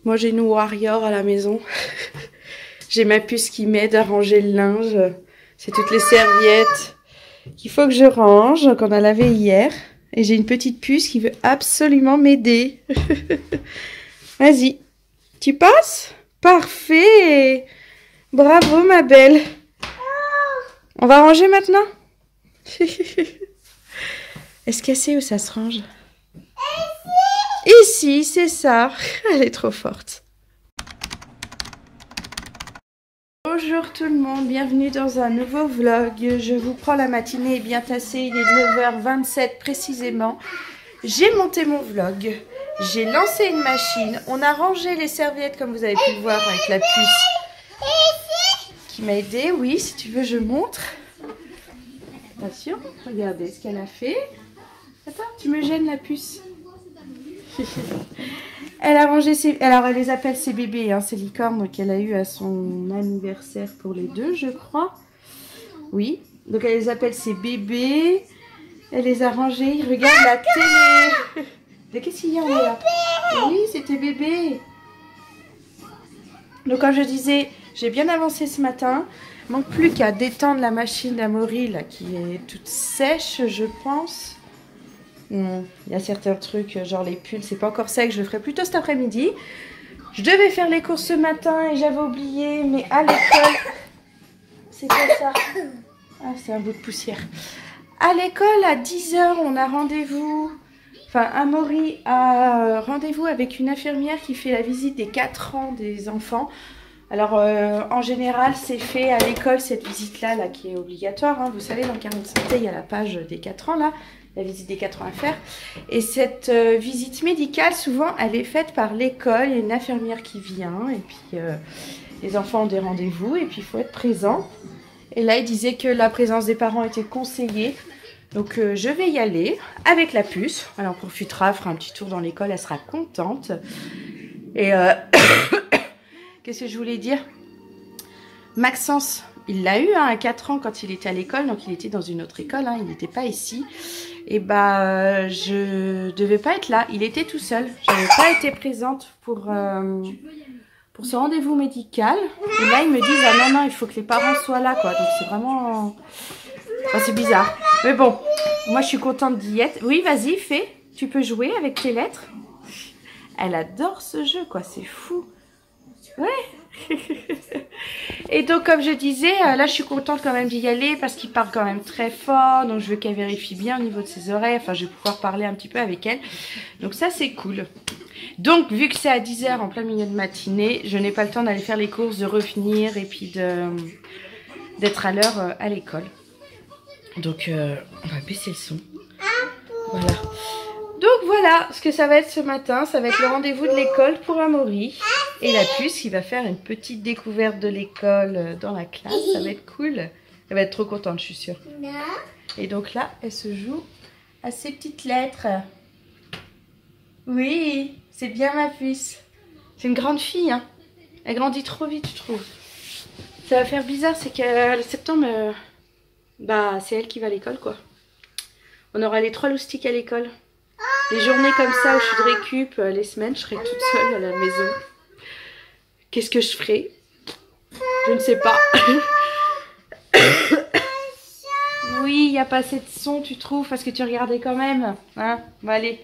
Moi j'ai une warrior à la maison. J'ai ma puce qui m'aide à ranger le linge. C'est toutes les serviettes qu'il faut que je range, qu'on a lavé hier. Et j'ai une petite puce qui veut absolument m'aider. Vas-y. Tu passes? Parfait. Bravo ma belle. On va ranger maintenant? Est-ce qu'elle sait où ça se range? Ici, c'est ça. Elle est trop forte. Bonjour tout le monde, bienvenue dans un nouveau vlog. Je vous prends la matinée est bien tassée, il est 9h27 précisément. J'ai monté mon vlog, j'ai lancé une machine, on a rangé les serviettes comme vous avez pu le voir avec la puce qui m'a aidé. Oui, si tu veux je montre. Attention, regardez ce qu'elle a fait. Attends, tu me gênes la puce. Elle a rangé ses... Alors, elle les appelle ses bébés, hein, ses licornes qu'elle a eu à son anniversaire pour les deux, je crois. Oui, donc elle les appelle ses bébés. Elle les a rangés. Regarde la télé. Mais qu'est-ce qu'il y a là? Oui, c'est tes bébés. Donc, comme je disais, j'ai bien avancé ce matin. Il manque plus qu'à détendre la machine d'Amaury, là, qui est toute sèche, je pense. Il y a certains trucs, genre les pulls, c'est pas encore sec, je le ferai plutôt cet après-midi. Je devais faire les courses ce matin et j'avais oublié, mais à l'école... C'est quoi ça? Ah, c'est un bout de poussière. À l'école, à 10h, on a rendez-vous... Enfin, Amaury a rendez-vous avec une infirmière qui fait la visite des 4 ans des enfants. Alors, en général, c'est fait à l'école, cette visite-là, là, qui est obligatoire. Hein. Vous savez, dans le carnet de santé, il y a la page des 4 ans, là. La visite des 4 ans à faire. Et cette visite médicale, souvent, elle est faite par l'école. Il y a une infirmière qui vient. Et puis, les enfants ont des rendez-vous. Et puis, il faut être présent. Et là, il disait que la présence des parents était conseillée. Donc, je vais y aller avec la puce. Elle en profitera, fera un petit tour dans l'école. Elle sera contente. Et qu'est-ce que je voulais dire? Maxence, il l'a eu hein, à 4 ans quand il était à l'école. Donc, il était dans une autre école. Hein, il n'était pas ici. Et bah, je devais pas être là. Il était tout seul. Je n'avais pas été présente pour ce rendez-vous médical. Et là, ils me disent, ah non, il faut que les parents soient là, quoi. Donc, c'est vraiment... Enfin, c'est bizarre. Mais bon, moi, je suis contente d'y être. Oui, vas-y, fais. Tu peux jouer avec tes lettres. Elle adore ce jeu, quoi. C'est fou. Ouais. Et donc, comme je disais, là, je suis contente quand même d'y aller parce qu'il parle quand même très fort. Donc, je veux qu'elle vérifie bien au niveau de ses oreilles. Enfin, je vais pouvoir parler un petit peu avec elle. Donc, ça, c'est cool. Donc, vu que c'est à 10h en plein milieu de matinée, je n'ai pas le temps d'aller faire les courses, de revenir et puis d'être à l'heure à l'école. Donc, on va baisser le son. Voilà. Donc voilà ce que ça va être ce matin, ça va être le rendez-vous de l'école pour Amaury et la puce qui va faire une petite découverte de l'école dans la classe, ça va être cool. Elle va être trop contente, je suis sûre. Et donc là, elle se joue à ses petites lettres. Oui, c'est bien ma puce. C'est une grande fille, hein. Elle grandit trop vite, je trouve. Ça va faire bizarre, c'est que septembre, bah c'est elle qui va à l'école, quoi. On aura les 3 loustiques à l'école. Les journées comme ça où je suis de récup, les semaines, je serai toute seule à la maison. Qu'est-ce que je ferai? Je ne sais pas. Oui, il n'y a pas assez de son, tu trouves, parce que tu regardais quand même. Hein? Bon, allez,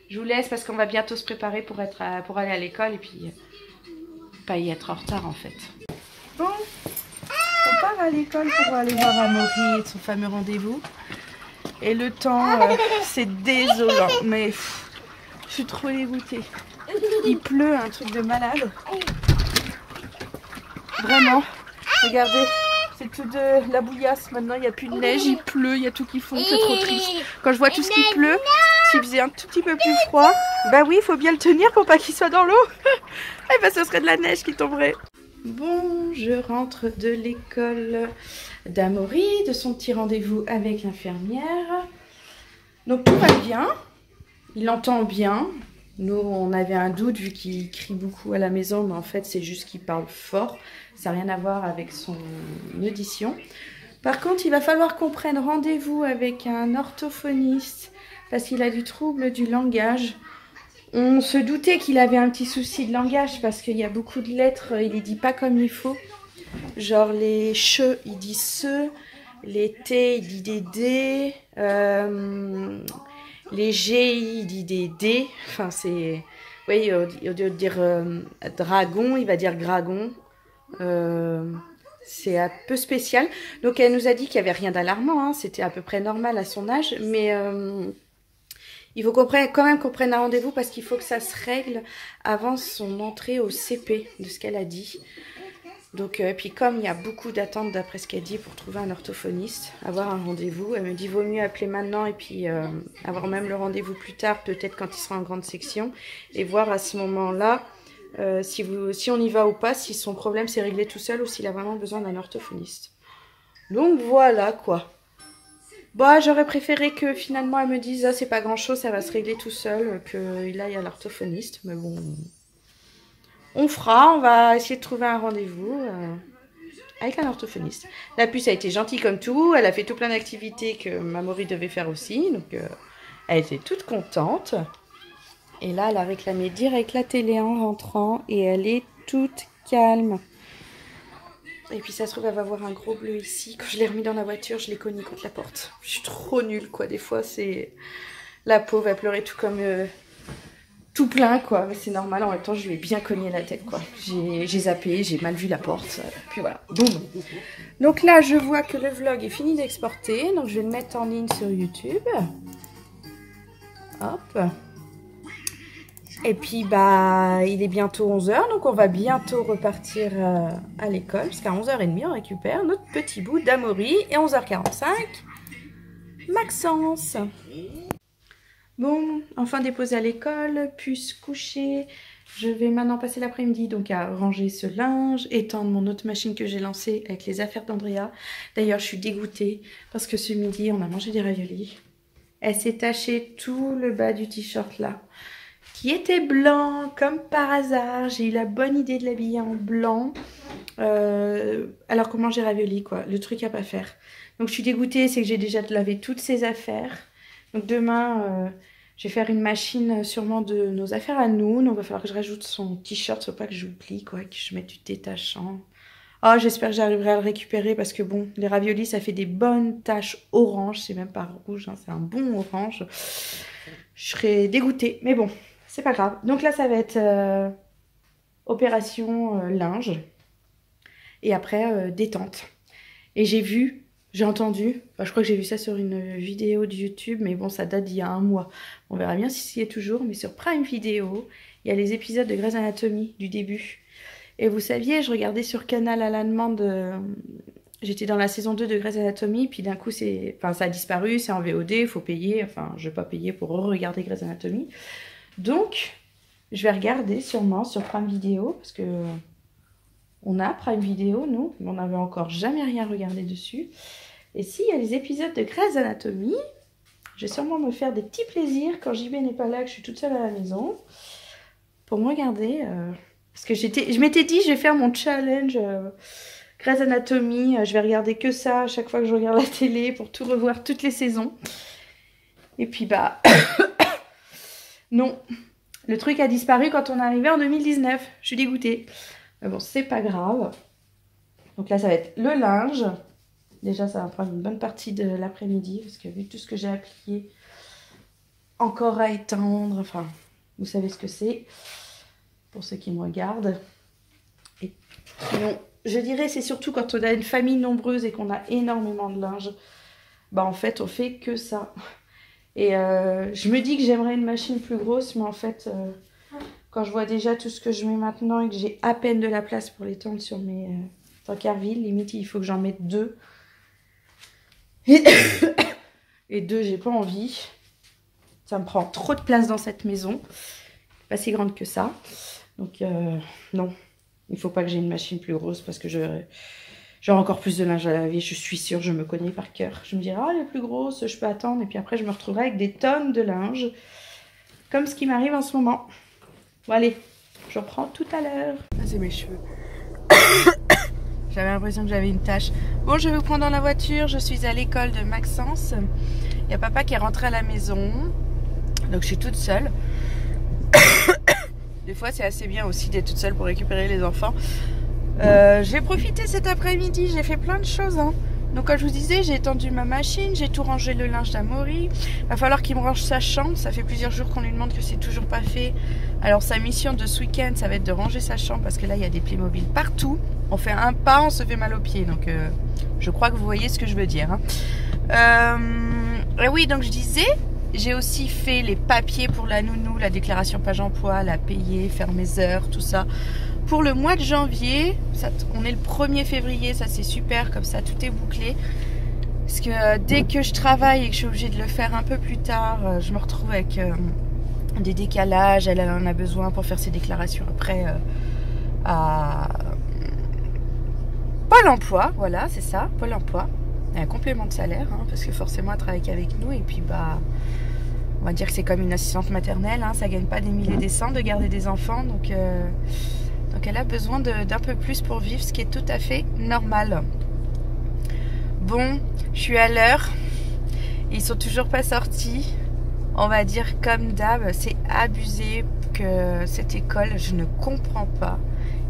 je vous laisse parce qu'on va bientôt se préparer pour aller à l'école et puis pas y être en retard en fait. Bon, on part à l'école pour aller voir Amaury et son fameux rendez-vous. Et le temps, c'est désolant, mais je suis trop dégoûtée. Il pleut, un truc de malade. Vraiment, regardez, c'est tout de la bouillasse. Maintenant, il n'y a plus de neige, il pleut, il y a tout qui fond, c'est trop triste. Quand je vois tout ce qui pleut, s'il faisait un tout petit peu plus froid, bah oui, il faut bien le tenir pour pas qu'il soit dans l'eau. Et bah, ce serait de la neige qui tomberait. Bon, je rentre de l'école d'Amaury, de son petit rendez-vous avec l'infirmière. Donc tout va bien, il entend bien. Nous, on avait un doute vu qu'il crie beaucoup à la maison, mais en fait, c'est juste qu'il parle fort. Ça n'a rien à voir avec son audition. Par contre, il va falloir qu'on prenne rendez-vous avec un orthophoniste parce qu'il a du trouble du langage. On se doutait qu'il avait un petit souci de langage parce qu'il y a beaucoup de lettres, il les dit pas comme il faut. Genre les che, il dit se, les t, il dit des d, les g, il dit des d. Enfin, c'est. Oui, au lieu de dire dragon, il va dire gragon. C'est un peu spécial. Donc, elle nous a dit qu'il n'y avait rien d'alarmant, hein. C'était à peu près normal à son âge, mais. Il faut quand même qu'on prenne un rendez-vous parce qu'il faut que ça se règle avant son entrée au CP, de ce qu'elle a dit. Donc, puis comme il y a beaucoup d'attentes d'après ce qu'elle dit pour trouver un orthophoniste, avoir un rendez-vous, elle me dit vaut mieux appeler maintenant et puis avoir même le rendez-vous plus tard, peut-être quand il sera en grande section, et voir à ce moment-là si on y va ou pas, si son problème s'est réglé tout seul ou s'il a vraiment besoin d'un orthophoniste. Donc voilà quoi. Bah, j'aurais préféré que finalement elle me dise ah, c'est pas grand chose, ça va se régler tout seul, qu'il aille à l'orthophoniste. Mais bon, on va essayer de trouver un rendez-vous avec un orthophoniste. La puce a été gentille comme tout, elle a fait tout plein d'activités que Mamori devait faire aussi, donc elle était toute contente. Et là, elle a réclamé direct la télé en rentrant et elle est toute calme. Et puis ça se trouve, elle va voir un gros bleu ici. Quand je l'ai remis dans la voiture, je l'ai cogné contre la porte. Je suis trop nulle, quoi. Des fois, c'est... La pauvre, elle pleurait tout comme... tout plein, quoi. Mais c'est normal, en même temps, je lui ai bien cogné la tête, quoi. J'ai zappé, j'ai mal vu la porte. Puis voilà, boum. Donc là, je vois que le vlog est fini d'exporter. Donc je vais le mettre en ligne sur YouTube. Hop. Et puis, bah, il est bientôt 11 h, donc on va bientôt repartir à l'école, parce qu'à 11 h 30, on récupère notre petit bout d'Amaury, et 11 h 45, Maxence. Bon, enfin déposé à l'école, puce couchée. Je vais maintenant passer l'après-midi donc à ranger ce linge, étendre mon autre machine que j'ai lancée avec les affaires d'Andrea. D'ailleurs, je suis dégoûtée, parce que ce midi, on a mangé des raviolis. Elle s'est tachée tout le bas du t-shirt là, qui était blanc, comme par hasard. J'ai eu la bonne idée de l'habiller en blanc. Alors qu'on mange des raviolis, quoi. Le truc à pas faire. Donc, je suis dégoûtée, c'est que j'ai déjà lavé toutes ces affaires. Donc, demain, je vais faire une machine sûrement de nos affaires à nous. Donc, il va falloir que je rajoute son t-shirt, faut pas que j'oublie, quoi, que je mette du détachant. Oh, j'espère que j'arriverai à le récupérer parce que, bon, les raviolis, ça fait des bonnes taches orange. C'est même pas rouge, hein, c'est un bon orange. Je serais dégoûtée, mais bon. C'est pas grave. Donc là, ça va être opération linge. Et après, détente. Et j'ai entendu, enfin, je crois que j'ai vu ça sur une vidéo de YouTube, mais bon, ça date d'il y a un mois. On verra bien si c'y est toujours, mais sur Prime Video, il y a les épisodes de Grey's Anatomy du début. Et vous saviez, je regardais sur Canal à la demande, j'étais dans la saison 2 de Grey's Anatomy, puis d'un coup, ça a disparu, c'est en VOD, il faut payer. Enfin, je vais pas payer pour regarder Grey's Anatomy. Donc, je vais regarder sûrement sur Prime Video, parce que on a Prime Video, nous, mais on n'avait encore jamais rien regardé dessus. Et s'il y a les épisodes de Grey's Anatomy, je vais sûrement me faire des petits plaisirs quand JB n'est pas là, que je suis toute seule à la maison, pour me regarder. Parce que je m'étais dit, je vais faire mon challenge Grey's Anatomy, je vais regarder que ça à chaque fois que je regarde la télé, pour tout revoir, toutes les saisons. Et puis bah... Non, le truc a disparu quand on est arrivé en 2019. Je suis dégoûtée. Mais bon, c'est pas grave. Donc là, ça va être le linge. Déjà, ça va prendre une bonne partie de l'après-midi. Parce que vu tout ce que j'ai appliqué, encore à étendre. Enfin, vous savez ce que c'est. Pour ceux qui me regardent. Et sinon, je dirais, c'est surtout quand on a une famille nombreuse et qu'on a énormément de linge. Bah en fait, on fait que ça. Et je me dis que j'aimerais une machine plus grosse, mais en fait, quand je vois déjà tout ce que je mets maintenant et que j'ai à peine de la place pour les tendre sur mes Tankerville, limite il faut que j'en mette 2. Et 2, j'ai pas envie. Ça me prend trop de place dans cette maison. Pas si grande que ça. Donc non, il faut pas que j'ai une machine plus grosse parce que j'aurai encore plus de linge à laver, je suis sûre, je me connais par cœur. Je me dirai, ah, elle est plus grosse, je peux attendre. Et puis après, je me retrouverai avec des tonnes de linge, comme ce qui m'arrive en ce moment. Bon, allez, je reprends tout à l'heure. Ah, c'est mes cheveux. J'avais l'impression que j'avais une tache. Bon, je vais vous prendre dans la voiture. Je suis à l'école de Maxence. Il y a papa qui est rentré à la maison. Donc, je suis toute seule. Des fois, c'est assez bien aussi d'être toute seule pour récupérer les enfants. J'ai profité cet après-midi, j'ai fait plein de choses. Hein. Donc, comme je vous disais, j'ai étendu ma machine, j'ai tout rangé le linge d'Amaury. Il va falloir qu'il me range sa chambre. Ça fait plusieurs jours qu'on lui demande que c'est toujours pas fait. Alors, sa mission de ce week-end, ça va être de ranger sa chambre parce que là, il y a des Playmobil partout. On fait un pas, on se fait mal aux pieds. Donc, je crois que vous voyez ce que je veux dire. Hein. Oui, donc je disais, j'ai aussi fait les papiers pour la nounou, la déclaration page emploi, la payer, faire mes heures, tout ça. Pour le mois de janvier, ça, on est le 1er février, ça c'est super, comme ça tout est bouclé. Parce que dès que je travaille et que je suis obligée de le faire un peu plus tard, je me retrouve avec des décalages. Elle en a besoin pour faire ses déclarations après à Pôle emploi, voilà, c'est ça, Pôle emploi. Un complément de salaire, hein, parce que forcément elle travaille qu'avec nous. Et puis bah, on va dire que c'est comme une assistante maternelle, hein, ça gagne pas des milliers et des cents de garder des enfants. Donc elle a besoin d'un peu plus pour vivre, ce qui est tout à fait normal. Bon, je suis à l'heure. Ils sont toujours pas sortis. On va dire comme d'hab, c'est abusé que cette école, je ne comprends pas.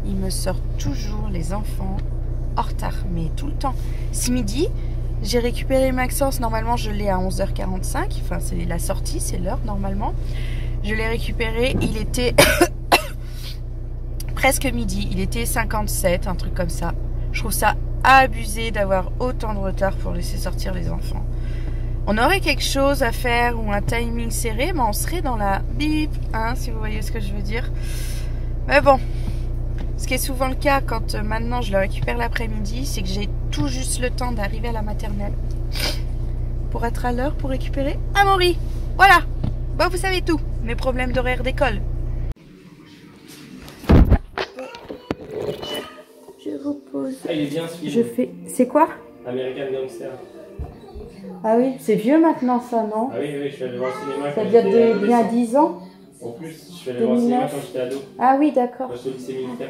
Ils me sortent toujours les enfants en retard, mais tout le temps. Ce midi, j'ai récupéré Maxence. Normalement, je l'ai à 11h45. Enfin, c'est la sortie, c'est l'heure normalement. Je l'ai récupéré. Il était presque midi. Il était 57, un truc comme ça. Je trouve ça abusé d'avoir autant de retard pour laisser sortir les enfants. On aurait quelque chose à faire ou un timing serré, mais on serait dans la bip, hein, si vous voyez ce que je veux dire. Mais bon, ce qui est souvent le cas quand maintenant je le récupère l'après-midi, c'est que j'ai tout juste le temps d'arriver à la maternelle pour être à l'heure pour récupérer Amaury. Voilà, bon, vous savez tout, mes problèmes d'horaire d'école. Je repose. Ah, il est bien ce film. Je fais. C'est quoi? American Gangster. Ah oui, c'est vieux maintenant ça, non? Ah oui, oui, je suis allé voir le cinéma. Ça date d'il y a 10 ans? En plus, je suis allé voir le cinéma quand j'étais ado. Ah oui, d'accord. Moi, je suis au lycée militaire.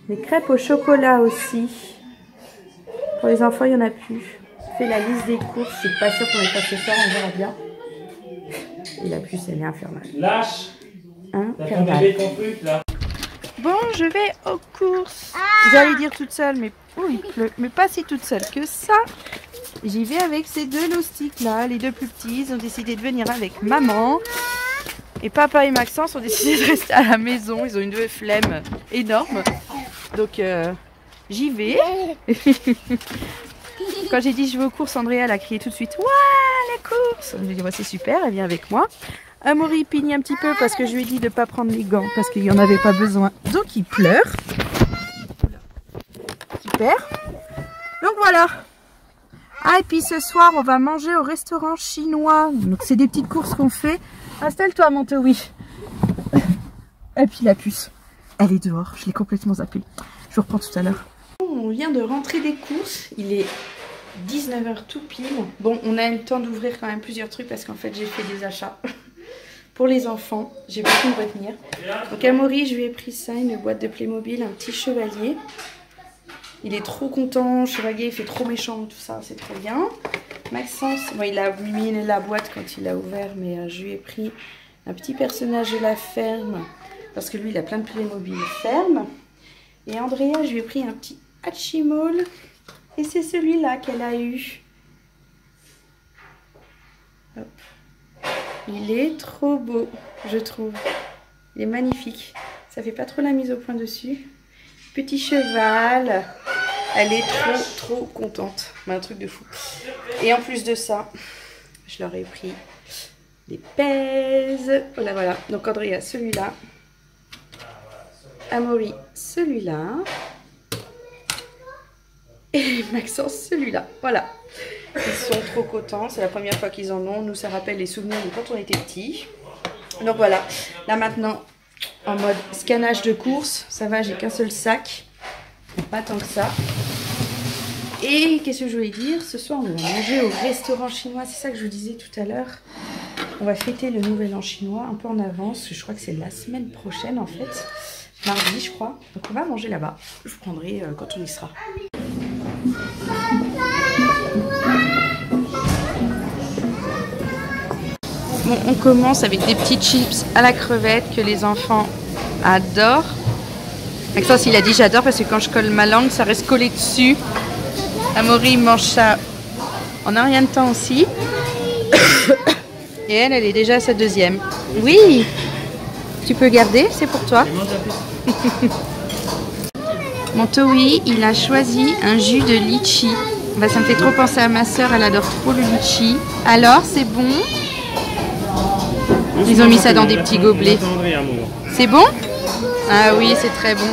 Les crêpes au chocolat aussi. Pour les enfants, il n'y en a plus. Je fais la liste des courses. Je suis pas sûre qu'on ait fait ce soir, on verra bien. Et la puce, elle est infernale. Lâche! Hein, T'as ton bébé ton truc là. Bon, je vais aux courses. J'allais dire toute seule, mais oui, mais pas si toute seule que ça. J'y vais avec ces deux loustiques là, les deux plus petits. Ils ont décidé de venir avec maman. Et papa et Maxence ont décidé de rester à la maison. Ils ont une flemme énorme. Donc j'y vais. Quand j'ai dit je vais aux courses, Andrea elle a crié tout de suite. Ouais, les courses! Je lui ai dit ouais, c'est super, elle vient avec moi. Amaury pigne un petit peu parce que je lui ai dit de ne pas prendre les gants parce qu'il n'y en avait pas besoin. Donc il pleure. Super. Donc voilà. Ah, et puis ce soir, on va manger au restaurant chinois. Donc c'est des petites courses qu'on fait. Installe-toi, mon Towi. Et puis la puce, elle est dehors. Je l'ai complètement zappée. Je vous reprends tout à l'heure. On vient de rentrer des courses. Il est 19h tout pile. Bon, on a eu le temps d'ouvrir quand même plusieurs trucs parce qu'en fait, j'ai fait des achats. Pour les enfants, j'ai pas pu me retenir. Donc Amaury, je lui ai pris ça, une boîte de Playmobil, un petit chevalier. Il est trop content, le chevalier il fait trop méchant, tout ça, c'est trop bien. Maxence, bon, il a mis la boîte quand il a ouvert, mais je lui ai pris un petit personnage de la ferme, parce que lui il a plein de Playmobil ferme. Et Andrea, je lui ai pris un petit Hatchimals, et c'est celui-là qu'elle a eu. Hop. Il est trop beau, je trouve. Il est magnifique. Ça fait pas trop la mise au point dessus. Petit cheval. Elle est trop contente. Un truc de fou. Et en plus de ça, je leur ai pris des pèses. Voilà, voilà. Donc Andrea, celui-là. Amaury, celui-là. Et Maxence, celui-là. Voilà. Ils sont trop contents. C'est la première fois qu'ils en ont. Nous, ça rappelle les souvenirs de quand on était petits. Donc voilà. Là maintenant, en mode scannage de course. Ça va, j'ai qu'un seul sac. Pas tant que ça. Et qu'est-ce que je voulais dire? Ce soir, on va manger au restaurant chinois. C'est ça que je vous disais tout à l'heure. On va fêter le nouvel an chinois un peu en avance. Je crois que c'est la semaine prochaine en fait. Mardi, je crois. Donc on va manger là-bas. Je vous prendrai quand on y sera. Bon, on commence avec des petits chips à la crevette que les enfants adorent. Maxence, il a dit j'adore parce que quand je colle ma langue, ça reste collé dessus. Amaury mange ça en un rien de temps aussi. Et elle est déjà à sa deuxième. Oui, tu peux garder, c'est pour toi. Mon Towi, il a choisi un jus de litchi. Bah, ça me fait trop penser à ma soeur, elle adore trop le litchi. Alors, c'est bon? Ils ont mis ça dans des petits gobelets. C'est bon? Ah oui, c'est très bon.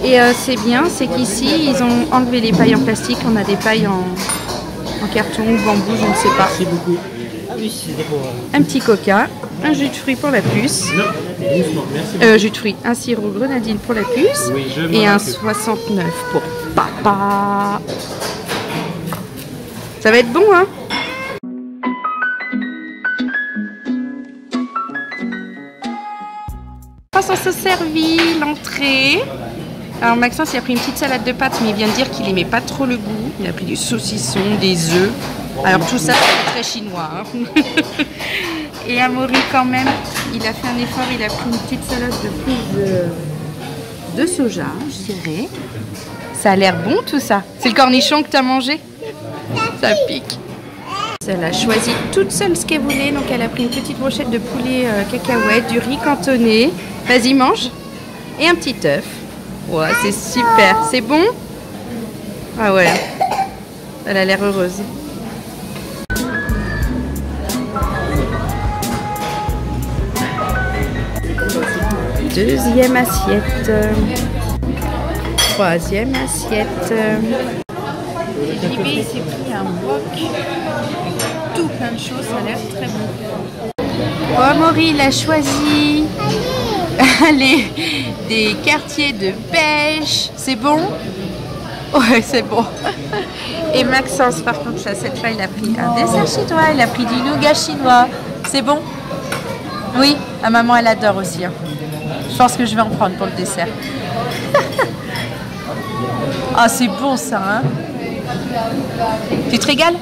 Et c'est bien, c'est qu'ici, ils ont enlevé les pailles en plastique. On a des pailles en carton ou bambou, je ne sais pas. Merci beaucoup. Ah oui, c'était pour... Un petit coca, un jus de fruits pour la puce. Non, doucement, merci. Jus de fruits, un sirop grenadine pour la puce. Oui, et un 69 pour papa. Ça va être bon, hein? On s'en servi l'entrée. Alors Maxence, il a pris une petite salade de pâtes, mais il vient de dire qu'il n'aimait pas trop le goût. Il a pris du saucisson, des œufs. Alors tout ça, c'est très chinois. Hein. Et Amaury, quand même, il a fait un effort. Il a pris une petite salade de fruits de soja, je dirais. Ça a l'air bon tout ça. C'est le cornichon que tu as mangé? Ça pique. Elle a choisi toute seule ce qu'elle voulait. Donc elle a pris une petite brochette de poulet cacahuète, du riz cantonné. Vas-y, mange. Et un petit œuf. Ouais, c'est super. C'est bon? Ah ouais. Elle a l'air heureuse. Deuxième assiette. Troisième assiette. JB, il s'est pris un wok. Tout plein de choses, ça a l'air très bon. Oh, Amaury, il a choisi des quartiers de pêche. C'est bon? Ouais, c'est bon. Et Maxence, par contre, là, cette fois, il a pris un dessert chinois. Il a pris du nougat chinois. C'est bon? Oui, ma maman, elle adore aussi. Hein. Je pense que je vais en prendre pour le dessert. Ah, c'est bon ça, hein? Tu te régales?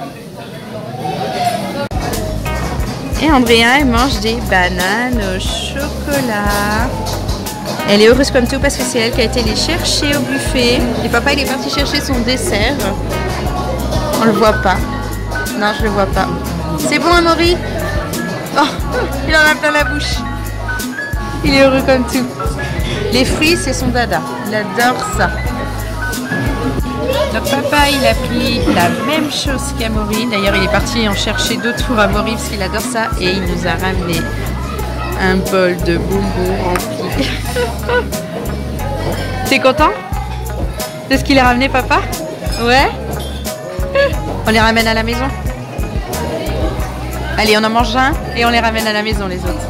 Et Andrea, elle mange des bananes au chocolat. Elle est heureuse comme tout parce que c'est elle qui a été les chercher au buffet. Et papa, il est parti chercher son dessert. On le voit pas. Non, je le vois pas. C'est bon, Amaury? Oh, il en a plein la bouche. Il est heureux comme tout. Les fruits, c'est son dada. Il adore ça. Donc papa, il a pris la même chose qu'Amaury. D'ailleurs, il est parti en chercher d'autres pour Amaury parce qu'il adore ça. Et il nous a ramené un bol de bonbons rempli. T'es content de ce qu'il a ramené, papa? Ouais. On les ramène à la maison. Allez, on en mange un et on les ramène à la maison, les autres.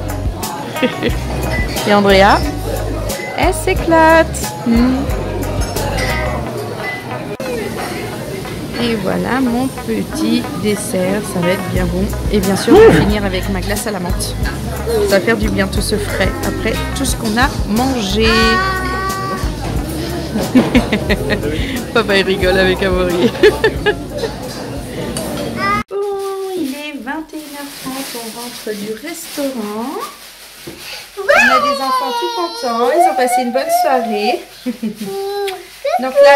Et Andrea, elle s'éclate. Et voilà mon petit dessert, ça va être bien bon. Et bien sûr, je vais finir avec ma glace à la menthe. Ça va faire du bien tout ce frais après tout ce qu'on a mangé. Papa, il rigole avec Amaury. Bon, il est 21h30, on rentre du restaurant. On a des enfants tout contents, ils ont passé une bonne soirée. Donc là,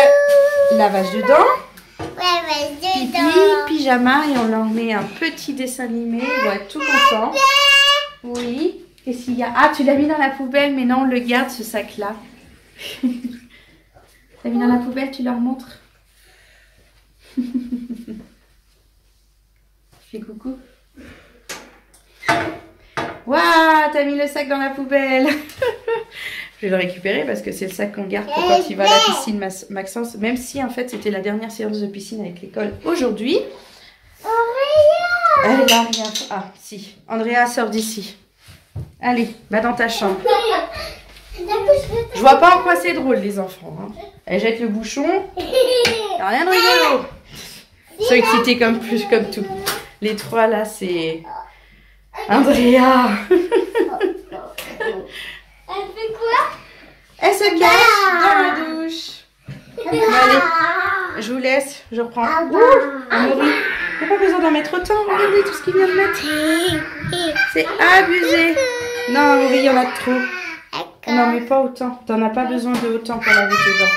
lavage de dents, pipi, pyjama et on leur met un petit dessin animé, ils vont être tout contents. Oui, qu'est-ce qu'il y a? Ah, tu l'as mis dans la poubelle, mais non, on le garde ce sac-là. T'as mis dans la poubelle, tu leur montres. Fais coucou. Waouh, t'as mis le sac dans la poubelle. Je vais le récupérer parce que c'est le sac qu'on garde pour quand il va à la piscine, Maxence. Même si en fait c'était la dernière séance de piscine avec l'école aujourd'hui. Elle va rien. Ah si, Andrea sort d'ici. Allez, va dans ta chambre. Je vois pas en quoi c'est drôle les enfants. Hein. Elle jette le bouchon. Y'a rien de rigolo. Ils sont excités comme tout. Les trois là c'est... Andrea. Elle fait quoi? Elle se cache dans la douche. Allez, je vous laisse, je reprends. Amaury, il n'y a pas besoin d'en mettre autant. Regardez tout ce qu'il vient de mettre. C'est abusé. Non, Laurie, il y en a trop. Non, mais pas autant. T'en as pas besoin de autant pour laver tes dents.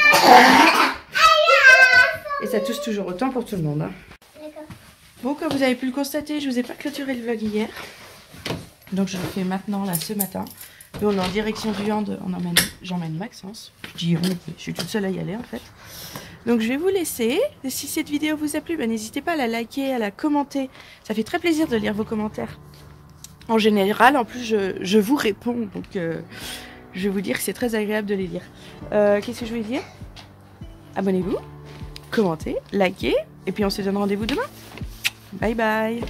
Et ça touche toujours autant pour tout le monde. Hein. Bon, comme vous avez pu le constater, je vous ai pas clôturé le vlog hier. Donc je le fais maintenant, là, ce matin. Et on est en direction du Hand. J'emmène Maxence. Je dis je suis toute seule à y aller en fait. Donc je vais vous laisser. Et si cette vidéo vous a plu, ben, n'hésitez pas à la liker, à la commenter. Ça fait très plaisir de lire vos commentaires. En général, en plus, je vous réponds. Donc je vais vous dire que c'est très agréable de les lire. Qu'est-ce que je voulais dire? Abonnez-vous, commentez, likez. Et puis on se donne rendez-vous demain. Bye bye.